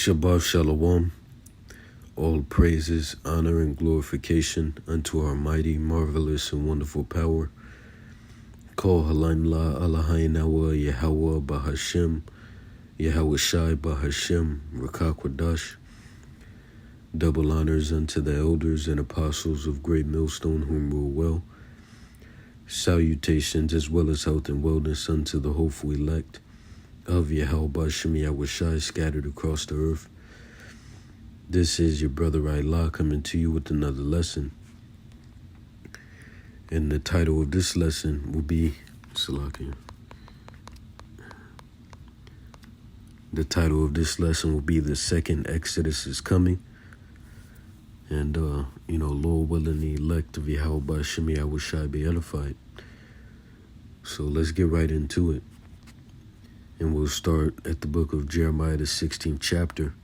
Shabbat Shalom. All praises, honor, and glorification unto our mighty, marvelous, and wonderful power. Kol Halayim La Eloheinu Yahweh Bahashem, Yahweh Shai Bahashem, Rakakwadash. Double honors unto the elders and apostles of Great Millstone whom rule well. Salutations as well as health and wellness unto the hopeful elect of Yahweh Bahashem Yahweh Shai scattered across the earth. This is your brother Allah coming to you with another lesson. And the title of this lesson will be Salakia. The title of this lesson will be The Second Exodus is Coming. And, Lord willing, the elect of Yahweh Bahashem Yahweh Shai be edified. So let's get right into it. And we'll start at the book of Jeremiah, the 16th chapter.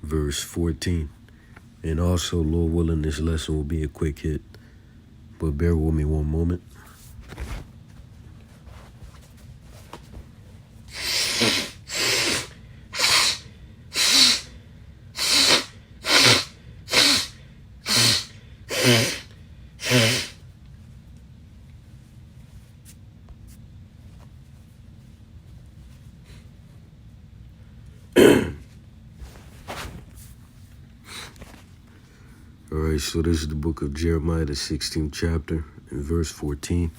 Verse 14. And also, Lord willing, this lesson will be a quick hit. But bear with me one moment. Alright, so this is the book of Jeremiah, the 16th chapter, and verse 14.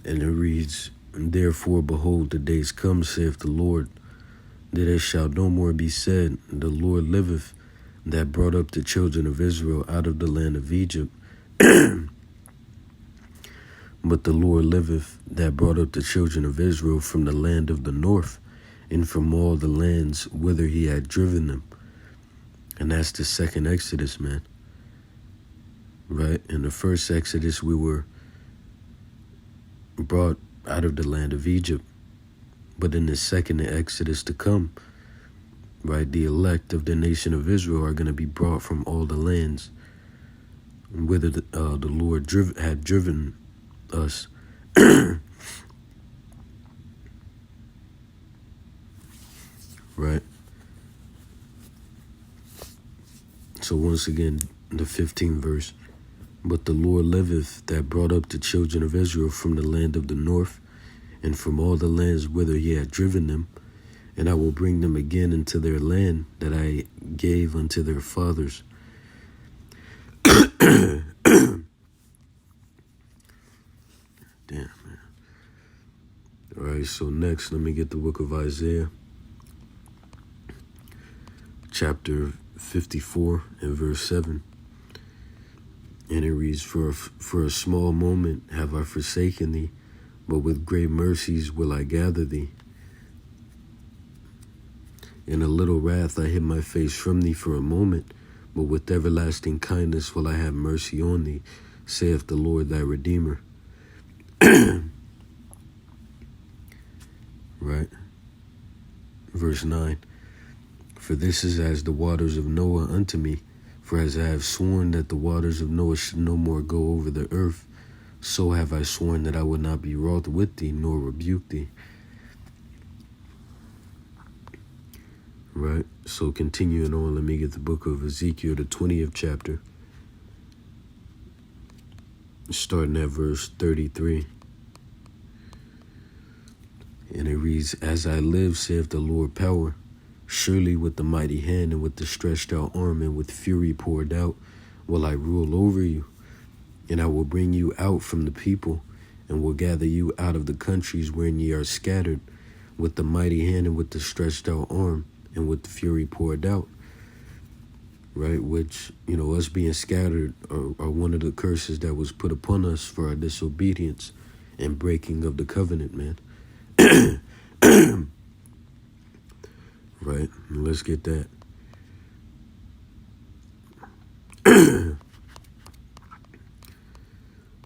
And it reads, And therefore, behold, the days come, saith the Lord, that it shall no more be said, The Lord liveth, that brought up the children of Israel out of the land of Egypt. But the Lord liveth, that brought up the children of Israel from the land of the north, and from all the lands whither he had driven them. And that's the second Exodus, man. Right? In the first Exodus, we were brought out of the land of Egypt. But in the second Exodus to come, right, the elect of the nation of Israel are going to be brought from all the lands whither the Lord had driven us. Right? So once again, the 15th verse. But the Lord liveth, that brought up the children of Israel from the land of the north, and from all the lands whither he had driven them, and I will bring them again into their land that I gave unto their fathers. Damn, man. All right, so next, let me get the book of Isaiah, chapter 54 and verse 7. And it reads, For a small moment have I forsaken thee, but with great mercies will I gather thee. In a little wrath I hid my face from thee for a moment, but with everlasting kindness will I have mercy on thee, saith the Lord thy Redeemer. Right? Verse 9. For this is as the waters of Noah unto me. For as I have sworn that the waters of Noah should no more go over the earth, so have I sworn that I would not be wroth with thee, nor rebuke thee. Right? So continuing on, let me get the book of Ezekiel, the 20th chapter, starting at verse 33. And it reads, As I live, saith the Lord power, surely with the mighty hand and with the stretched out arm and with fury poured out will I rule over you. And I will bring you out from the people and will gather you out of the countries wherein ye are scattered, with the mighty hand and with the stretched out arm and with the fury poured out. Right? Which, us being scattered are one of the curses that was put upon us for our disobedience and breaking of the covenant, man. Right, let's get that.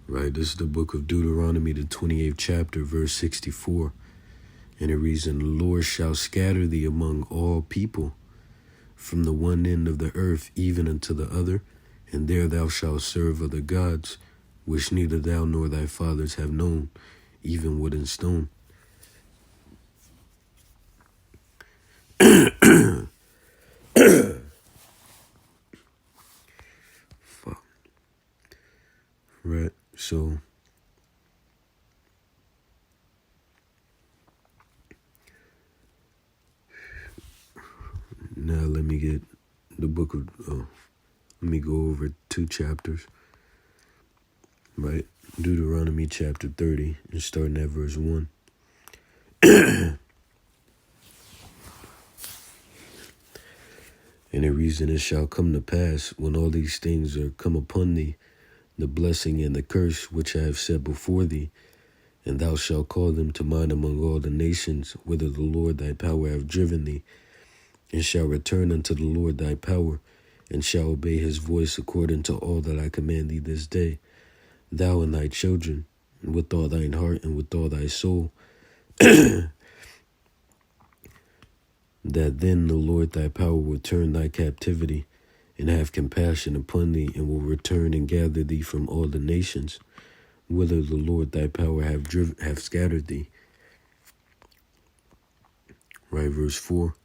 Right, this is the book of Deuteronomy, the 28th chapter, verse 64. And it reads, And the Lord shall scatter thee among all people, from the one end of the earth even unto the other, and there thou shalt serve other gods, which neither thou nor thy fathers have known, even wood and stone. Fuck. Right, so now let me get the book of, let me go over 2 chapters, right? Deuteronomy chapter 30, and starting at verse 1. And it reads, and it shall come to pass, when all these things are come upon thee, the blessing and the curse which I have set before thee, and thou shalt call them to mind among all the nations, whither the Lord thy power hath driven thee, and shall return unto the Lord thy power, and shall obey his voice according to all that I command thee this day, thou and thy children, with all thine heart and with all thy soul, that then the Lord thy power will turn thy captivity, and have compassion upon thee, and will return and gather thee from all the nations, whither the Lord thy power have scattered thee. Right, verse 4.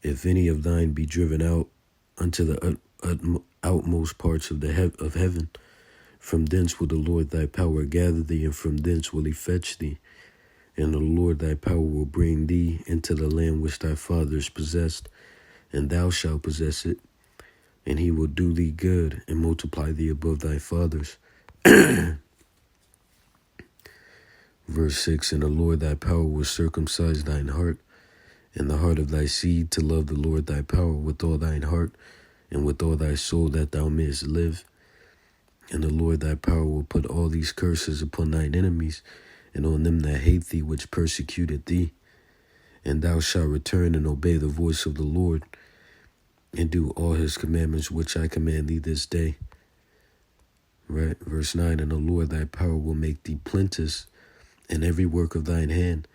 If any of thine be driven out unto the outmost parts of of heaven, from thence will the Lord thy power gather thee, and from thence will he fetch thee. And the Lord thy power will bring thee into the land which thy fathers possessed, and thou shalt possess it, and he will do thee good, and multiply thee above thy fathers. Verse 6, and the Lord thy power will circumcise thine heart, and the heart of thy seed, to love the Lord thy power with all thine heart, and with all thy soul, that thou mayest live. And the Lord thy power will put all these curses upon thine enemies, and on them that hate thee, which persecuted thee. And thou shalt return and obey the voice of the Lord, and do all his commandments which I command thee this day. Right, verse 9, and the Lord thy power will make thee plenteous in every work of thine hand,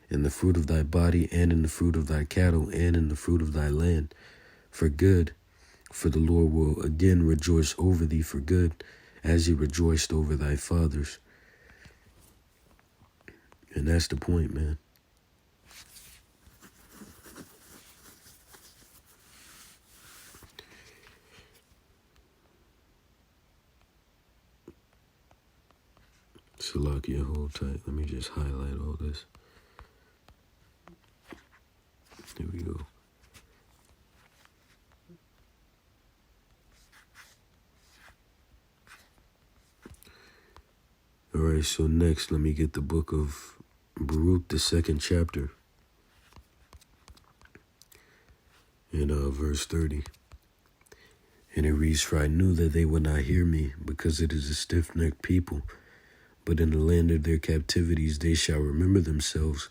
in the fruit of thy body, and in the fruit of thy cattle, and in the fruit of thy land, for good. For the Lord will again rejoice over thee for good, as he rejoiced over thy fathers. And that's the point, man. Salakia, hold tight. Let me just highlight all this. There we go. All right, so next, let me get the book of Baruch, the 2nd chapter, in verse 30. And it reads, for I knew that they would not hear me, because it is a stiff-necked people. But in the land of their captivities they shall remember themselves,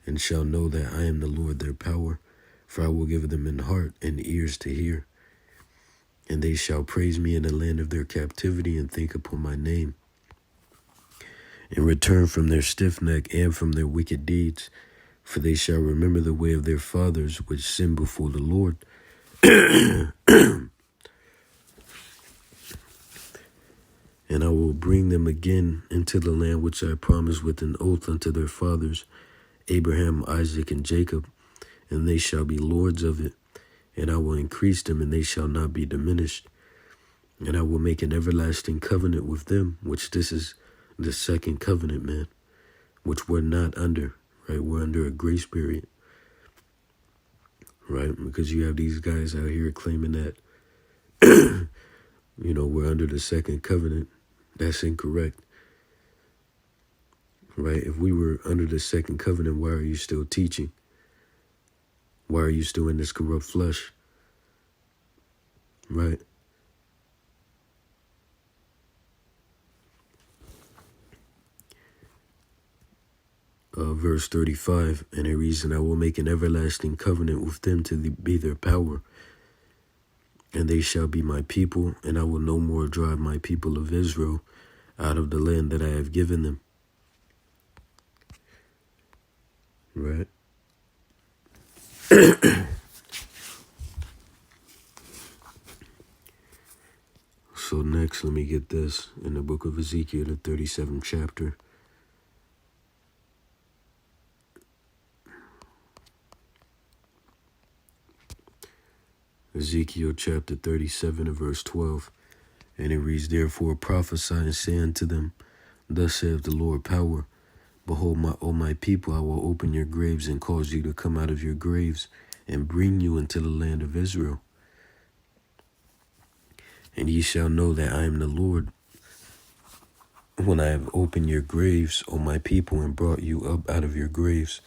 and shall know that I am the Lord their power. For I will give them an heart and ears to hear. And they shall praise me in the land of their captivity, and think upon my name, and return from their stiff neck and from their wicked deeds. For they shall remember the way of their fathers, which sinned before the Lord. And I will bring them again into the land which I promised with an oath unto their fathers, Abraham, Isaac, and Jacob, and they shall be lords of it. And I will increase them, and they shall not be diminished. And I will make an everlasting covenant with them, which this is the 2nd covenant, man, which we're not under, right? We're under a grace period, right? Because you have these guys out here claiming that, we're under the 2nd covenant. That's incorrect, right? If we were under the 2nd covenant, why are you still teaching? Why are you still in this corrupt flesh, right? Verse 35, and it reads, and I will make an everlasting covenant with them to be their power, and they shall be my people, and I will no more drive my people of Israel out of the land that I have given them. Right? so next let me get this. In the book of Ezekiel, the 37th chapter. Ezekiel chapter 37 and verse 12. And it reads, Therefore prophesy and say unto them, Thus saith the Lord power, Behold, O my people, I will open your graves and cause you to come out of your graves and bring you into the land of Israel. And ye shall know that I am the Lord, when I have opened your graves, O my people, and brought you up out of your graves,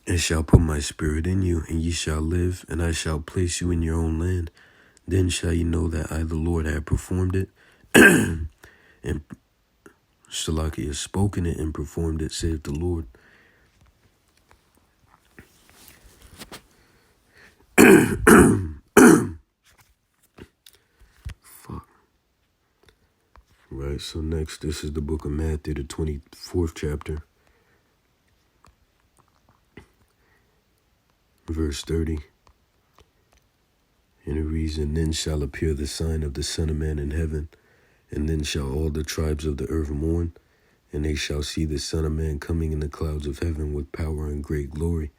and shall put my spirit in you, and ye shall live, and I shall place you in your own land. Then shall ye know that I, the Lord, have performed it, and Shalaki has spoken it and performed it, saith the Lord. Fuck. Right, so next, this is the book of Matthew, the 24th chapter, verse 30. And it reads, And then shall appear the sign of the Son of Man in heaven, and then shall all the tribes of the earth mourn, and they shall see the Son of Man coming in the clouds of heaven with power and great glory.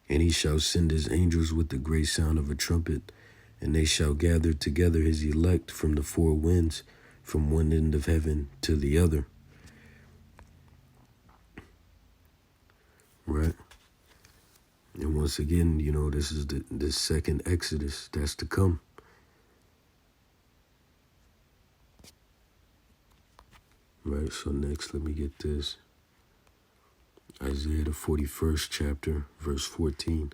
And he shall send his angels with the great sound of a trumpet, and they shall gather together his elect from the four winds, from one end of heaven to the other. Right? And once again, this is the second Exodus that's to come. Right, so next, let me get this. Isaiah, the 41st chapter, verse 14.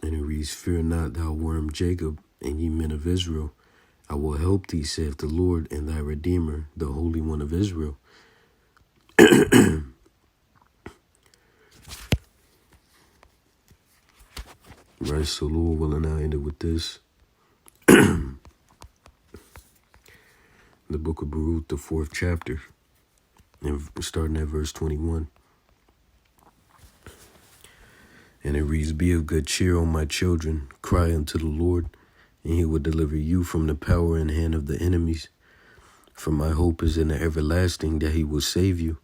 And it reads, Fear not, thou worm Jacob, and ye men of Israel. I will help thee, saith the Lord, and thy Redeemer, the Holy One of Israel. Right, so Lord willing, I'll end it with this. The book of Baruch, the 4th chapter, and starting at verse 21. And it reads, Be of good cheer, O my children, cry unto the Lord, and he will deliver you from the power and hand of the enemies. For my hope is in the everlasting, that he will save you,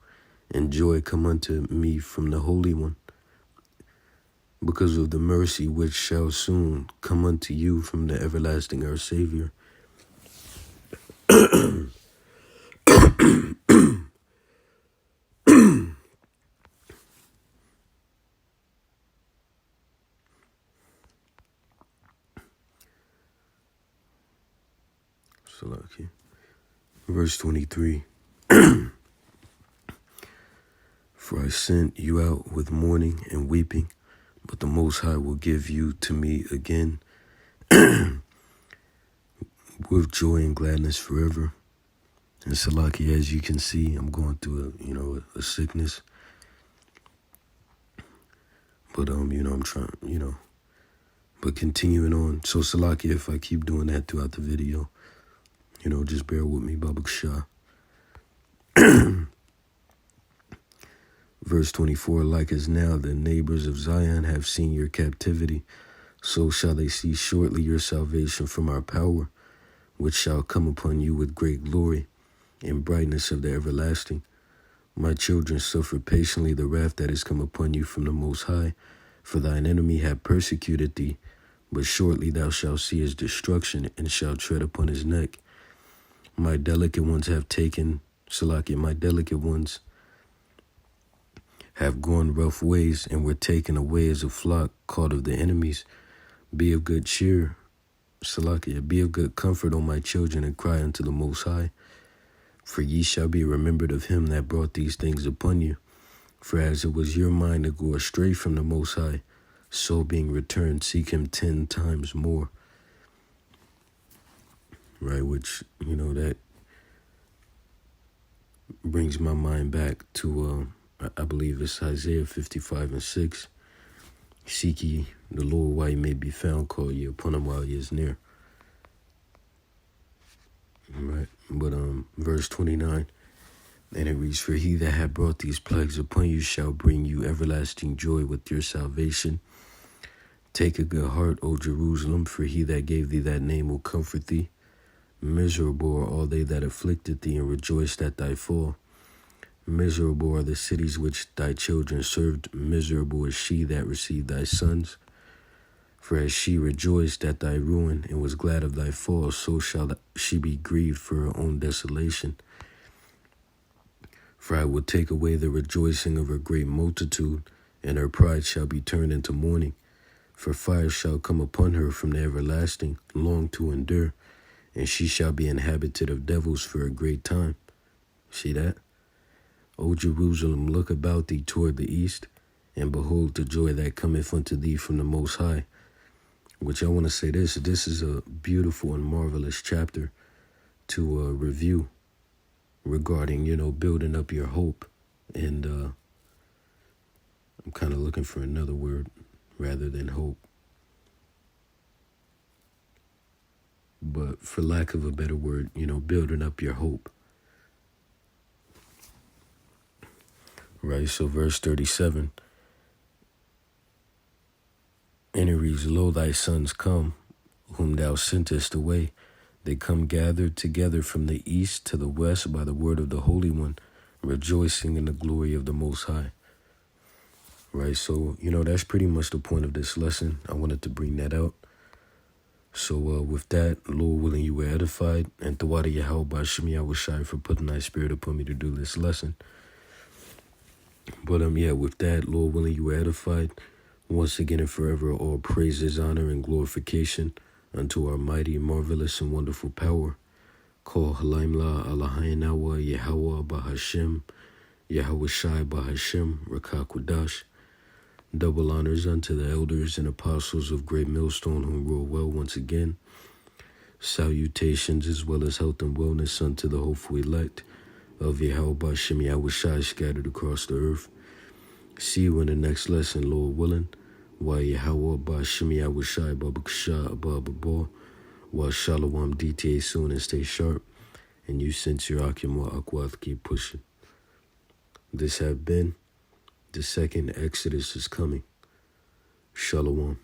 and joy come unto me from the Holy One, because of the mercy which shall soon come unto you from the everlasting our Savior. Salaki. Verse 23. For I sent you out with mourning and weeping, but the Most High will give you to me again with joy and gladness forever. And Salaki, as you can see, I'm going through a sickness. But I'm trying, but continuing on. So Salaki, if I keep doing that throughout the video, just bear with me, Baba Shah. Verse 24, like as now the neighbors of Zion have seen your captivity, so shall they see shortly your salvation from our power, which shall come upon you with great glory and brightness of the everlasting. My children, suffer patiently the wrath that is come upon you from the Most High, for thine enemy hath persecuted thee, but shortly thou shalt see his destruction, and shalt tread upon his neck. My delicate ones have taken, Salaki, my delicate ones have gone rough ways, and were taken away as a flock caught of the enemies. Be of good cheer, Salakia, be of good comfort, O my children, and cry unto the Most High. For ye shall be remembered of him that brought these things upon you. For as it was your mind to go astray from the Most High, so being returned, seek him 10 times more. Right, which, that brings my mind back to, I believe it's Isaiah 55 and 6. Seek ye the Lord while he may be found, call ye upon him while he is near. Right, but verse 29, and it reads, For he that hath brought these plagues upon you shall bring you everlasting joy with your salvation. Take a good heart, O Jerusalem, for he that gave thee that name will comfort thee. Miserable are all they that afflicted thee, and rejoiced at thy fall. Miserable are the cities which thy children served. Miserable is she that received thy sons. For as she rejoiced at thy ruin, and was glad of thy fall, so shall she be grieved for her own desolation. For I will take away the rejoicing of her great multitude, and her pride shall be turned into mourning. For fire shall come upon her from the everlasting, long to endure, and she shall be inhabited of devils for a great time. See that? O Jerusalem, look about thee toward the east, and behold the joy that cometh unto thee from the Most High. Which I want to say this is a beautiful and marvelous chapter to review regarding, building up your hope. And I'm kind of looking for another word rather than hope. But for lack of a better word, building up your hope. Right, so verse 37. And it reads, Lo, thy sons come, whom thou sentest away. They come gathered together from the east to the west by the word of the Holy One, rejoicing in the glory of the Most High. Right, so, that's pretty much the point of this lesson. I wanted to bring that out. So with that, Lord willing, you were edified. And Tawada Yahweh Shemi, I was shy for putting thy spirit upon me to do this lesson. But with that, Lord willing, you were edified. Once again and forever, all praises, honor, and glorification unto our mighty, marvelous, and wonderful power. Call Halaimla Allahayanawa Yahweh Bahashem, Yahweh Shai Bahashem, Rakakwadash. Double honors unto the elders and apostles of Great Millstone who rule well once again. Salutations as well as health and wellness unto the hopeful elect of Yahweh Bahashem, Yahweh Shai scattered across the earth. See you in the next lesson, Lord willing. Wa Yahweh Bahashem, Yahweh Shai Babakasha Abba. Wa Shalom DTA soon and stay sharp. And you sincere Akimwa Akwath keep pushing. This have been the second Exodus is coming. Shalom.